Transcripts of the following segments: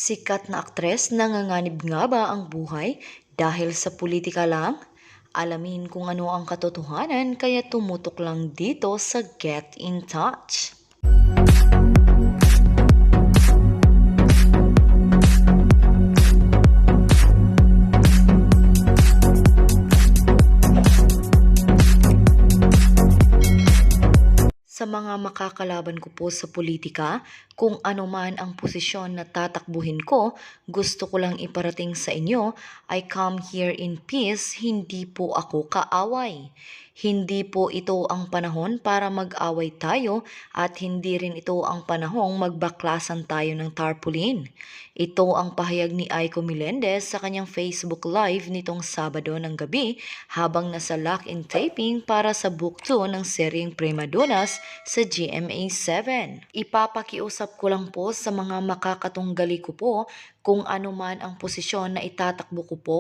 Sikat na aktres, nanganganib nga ba ang buhay dahil sa politika lang? Alamin kung ano ang katotohanan kaya tumutok lang dito sa Get in Touch. Sa mga makakalaban ko po sa politika, kung ano man ang posisyon na tatakbuhin ko, gusto ko lang iparating sa inyo, I come here in peace, hindi po ako kaaway. Hindi po ito ang panahon para mag-away tayo at hindi rin ito ang panahong magbaklasan tayo ng tarpaulin. Ito ang pahayag ni Aiko Melendez sa kanyang Facebook Live nitong Sabado ng gabi habang nasa lock-in taping para sa Book 2 ng seryeng Prima Donnas sa GMA7. Ipapakiusap ko lang po sa mga makakatunggali ko po kung ano man ang posisyon na itatakbo ko po.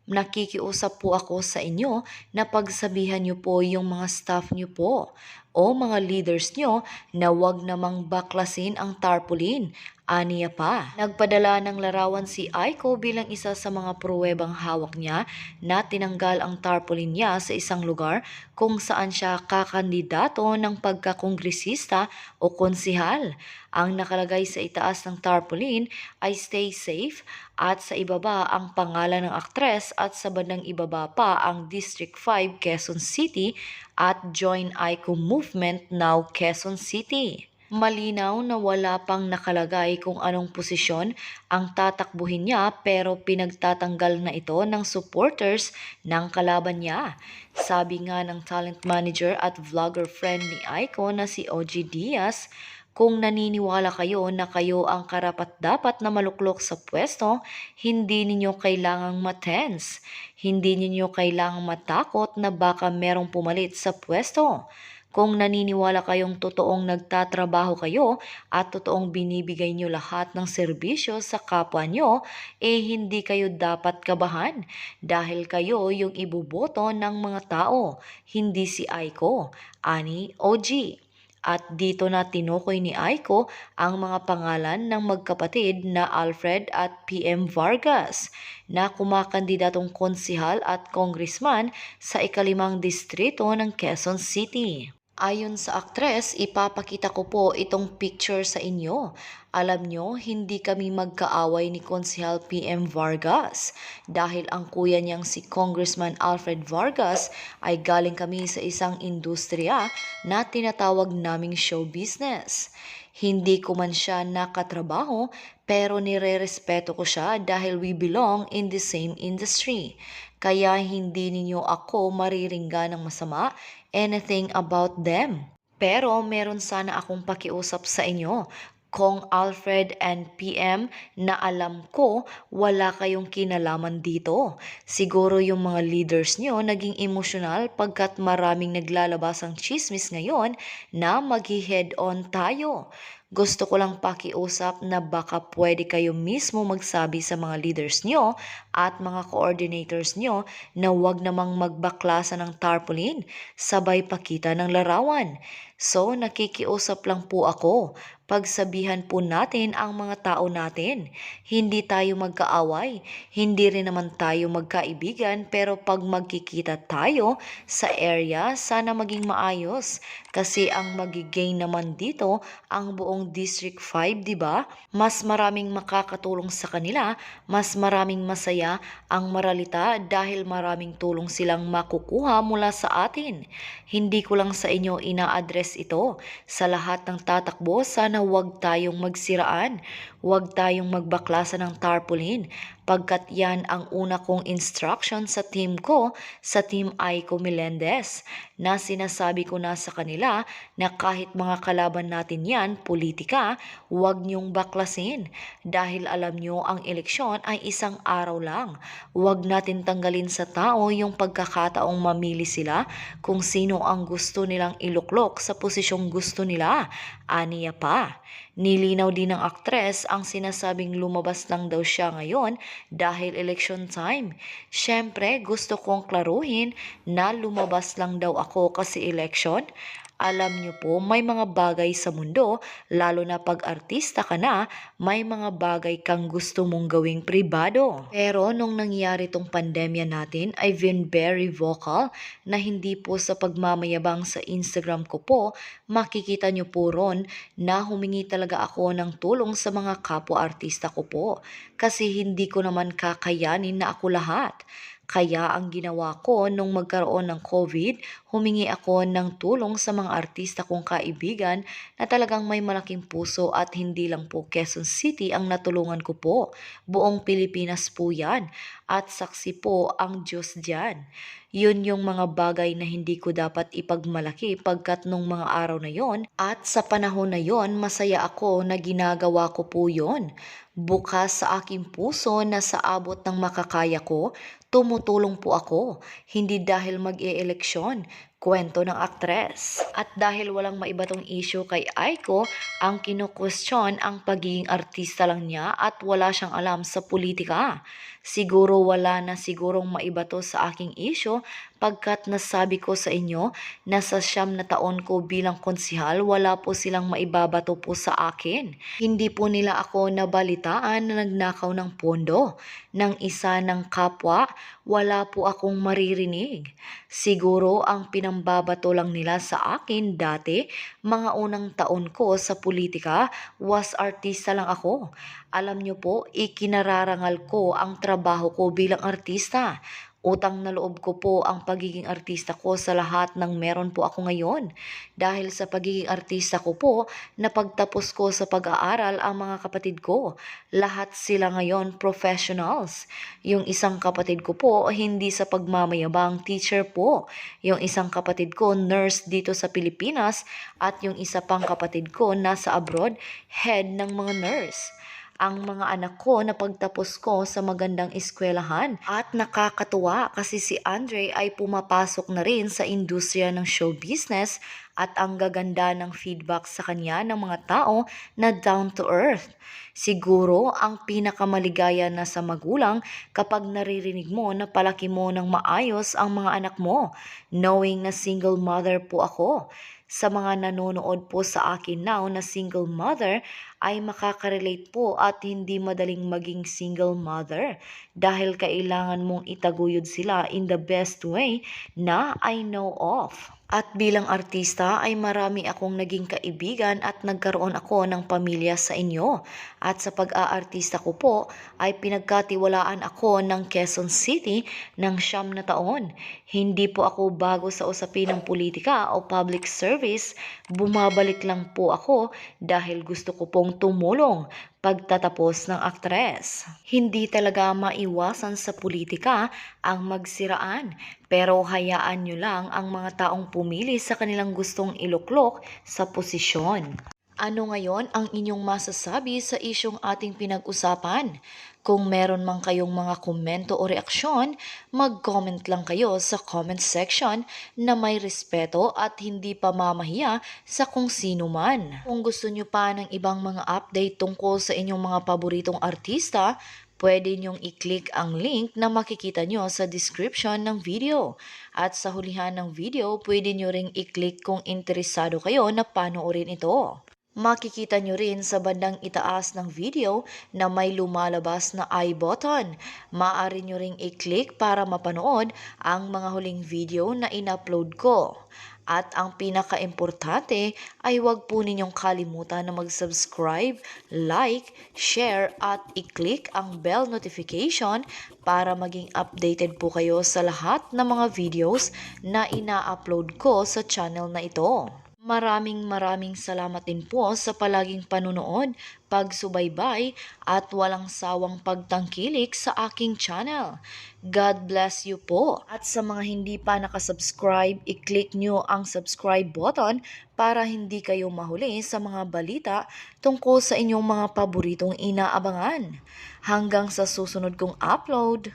Nakikiusap po ako sa inyo na pagsabihan niyo po yung mga staff niyo po o mga leaders nyo na wag namang baklasin ang tarpaulin. Aniya pa, nagpadala ng larawan si Aiko bilang isa sa mga pruwebang hawak niya na tinanggal ang tarpaulin niya sa isang lugar kung saan siya kakandidato ng pagkakongresista o konsihal. Ang nakalagay sa itaas ng tarpaulin ay stay safe at sa ibaba ang pangalan ng aktres at sa bandang ibaba pa ang District 5 Quezon City at Join Aiko Movement Now Quezon City. Malinaw na wala pang nakalagay kung anong posisyon ang tatakbuhin niya pero pinagtatanggal na ito ng supporters ng kalaban niya. Sabi nga ng talent manager at vlogger friend ni Aiko na si OG Diaz, kung naniniwala kayo na kayo ang karapat-dapat na maluklok sa pwesto, hindi ninyo kailangang matense. Hindi ninyo kailangang matakot na baka merong pumalit sa pwesto. Kung naniniwala kayong totoong nagtatrabaho kayo at totoong binibigay nyo lahat ng serbisyo sa kapwa nyo, hindi kayo dapat kabahan dahil kayo yung ibuboto ng mga tao, hindi si Aiko, ani OG. At dito na tinukoy ni Aiko ang mga pangalan ng magkapatid na Alfred at PM Vargas na kumakandidatong konsihal at congressman sa ikalimang distrito ng Quezon City. Ayon sa aktres, ipapakita ko po itong picture sa inyo. Alam nyo, hindi kami magkaaway ni Konsehal PM Vargas dahil ang kuya niyang si Congressman Alfred Vargas ay galing kami sa isang industriya na tinatawag naming show business. Hindi ko man siya nakatrabaho pero nire-respeto ko siya dahil we belong in the same industry. Kaya hindi ninyo ako mariringgan ng masama anything about them. Pero meron sana akong pakiusap sa inyo. Kong Alfred and PM na alam ko wala kayong kinalaman dito. Siguro yung mga leaders nyo naging emosyonal pagkat maraming naglalabas ang chismis ngayon na maghi-head on tayo. Gusto ko lang pakiusap na baka pwede kayo mismo magsabi sa mga leaders nyo at mga coordinators nyo na wag namang magbaklasan ng tarpaulin, sabay pakita ng larawan. So nakikiusap lang po ako, pagsabihan po natin ang mga tao natin. Hindi tayo magkaaway, hindi rin naman tayo magkaibigan pero pag magkikita tayo sa area sana maging maayos kasi ang magigain naman dito ang buong District 5, 'di ba? Mas maraming makakatulong sa kanila, mas maraming masaya ang maralita dahil maraming tulong silang makukuha mula sa atin. Hindi ko lang sa inyo ina-address ito. Sa lahat ng tatakbo, sana huwag tayong magsiraan, huwag tayong magbaklasan ng tarpaulin pagkat yan ang una kong instruction sa team ko, sa team Aiko Melendez, na sinasabi ko na sa kanila na kahit mga kalaban natin yan, politika, huwag niyong baklasin dahil alam niyo ang eleksyon ay isang araw lang. Huwag natin tanggalin sa tao yung pagkakataong mamili sila kung sino ang gusto nilang iluklok sa posisyong gusto nila. Aniya pa. Nilinaw din ng aktres ang sinasabing lumabas lang daw siya ngayon dahil election time. Siyempre, gusto kong klaruhin na lumabas lang daw ako kasi election. Alam niyo po, may mga bagay sa mundo, lalo na pag artista ka na, may mga bagay kang gusto mong gawing pribado. Pero nung nangyari tong pandemya natin, I've been very vocal na hindi po sa pagmamayabang sa Instagram ko po, makikita niyo po ron na humingi talaga ako ng tulong sa mga kapwa-artista ko po. Kasi hindi ko naman kakayanin na ako lahat. Kaya ang ginawa ko nung magkaroon ng COVID, humingi ako ng tulong sa mga artista kong kaibigan na talagang may malaking puso at hindi lang po Quezon City ang natulungan ko po. Buong Pilipinas po yan at saksi po ang Diyos diyan. Yun yung mga bagay na hindi ko dapat ipagmalaki pagkat nung mga araw na yon at sa panahon na yon masaya ako na ginagawa ko po yon. Bukas sa aking puso na sa abot ng makakaya ko, tumutulong po ako, hindi dahil mag-e-eleksyon, kwento ng aktres. At dahil walang maibatong issue kay Aiko, ang kinu-question ang pagiging artista lang niya at wala siyang alam sa politika. Siguro wala na sigurong maibato sa aking issue pagkat nasabi ko sa inyo na sa 9 na taon ko bilang konsihal wala po silang maibabato po sa akin. Hindi po nila ako nabalitaan na nagnakaw ng pondo ng isa ng kapwa, wala po akong maririnig. Siguro ang pinambabato lang nila sa akin dati, mga unang taon ko sa politika, was artista lang ako. Alam nyo po, ikinararangal ko ang trabaho ko bilang artista. Utang na loob ko po ang pagiging artista ko sa lahat ng meron po ako ngayon. Dahil sa pagiging artista ko po, napagtapos ko sa pag-aaral ang mga kapatid ko. Lahat sila ngayon professionals. Yung isang kapatid ko po, hindi sa pagmamayabang teacher po. Yung isang kapatid ko, nurse dito sa Pilipinas. At yung isa pang kapatid ko, nasa abroad, head ng mga nurse. Ang mga anak ko na pagtapos ko sa magandang eskwelahan at nakakatuwa kasi si Andre ay pumapasok na rin sa industriya ng show business at ang gaganda ng feedback sa kanya ng mga tao na down to earth. Siguro ang pinakamaligaya na sa magulang kapag naririnig mo na palaki mo ng maayos ang mga anak mo, knowing na single mother po ako. Sa mga nanonood po sa akin now na single mother ay makaka-relate po at hindi madaling maging single mother dahil kailangan mong itaguyod sila in the best way na I know of. At bilang artista ay marami akong naging kaibigan at nagkaroon ako ng pamilya sa inyo. At sa pag-aartista ko po ay pinagkatiwalaan ako ng Quezon City ng 9 na taon. Hindi po ako bago sa usapin ng politika o public service, bumabalik lang po ako dahil gusto ko pong tumulong pagtatapos ng aktres. Hindi talaga maiwasan sa politika ang magsiraan, pero hayaan nyo lang ang mga taong pumili sa kanilang gustong iluklok sa posisyon. Ano ngayon ang inyong masasabi sa isyong ating pinag-usapan? Kung meron man kayong mga komento o reaksyon, mag-comment lang kayo sa comment section na may respeto at hindi pa mamahiya sa kung sino man. Kung gusto nyo pa ng ibang mga update tungkol sa inyong mga paboritong artista, pwede nyong i-click ang link na makikita nyo sa description ng video. At sa hulihan ng video, pwede nyo ring i-click kung interesado kayo na panoorin ito. Makikita nyo rin sa bandang itaas ng video na may lumalabas na I button. Maaari nyo ring i-click para mapanood ang mga huling video na in-upload ko. At ang pinaka-importante ay huwag po ninyong kalimutan na mag-subscribe, like, share at i-click ang bell notification para maging updated po kayo sa lahat ng mga videos na ina-upload ko sa channel na ito. Maraming salamat din po sa palaging panunood, pagsubaybay at walang sawang pagtangkilik sa aking channel. God bless you po. At sa mga hindi pa nakasubscribe, i-click nyo ang subscribe button para hindi kayo mahuli sa mga balita tungkol sa inyong mga paboritong inaabangan. Hanggang sa susunod kong upload.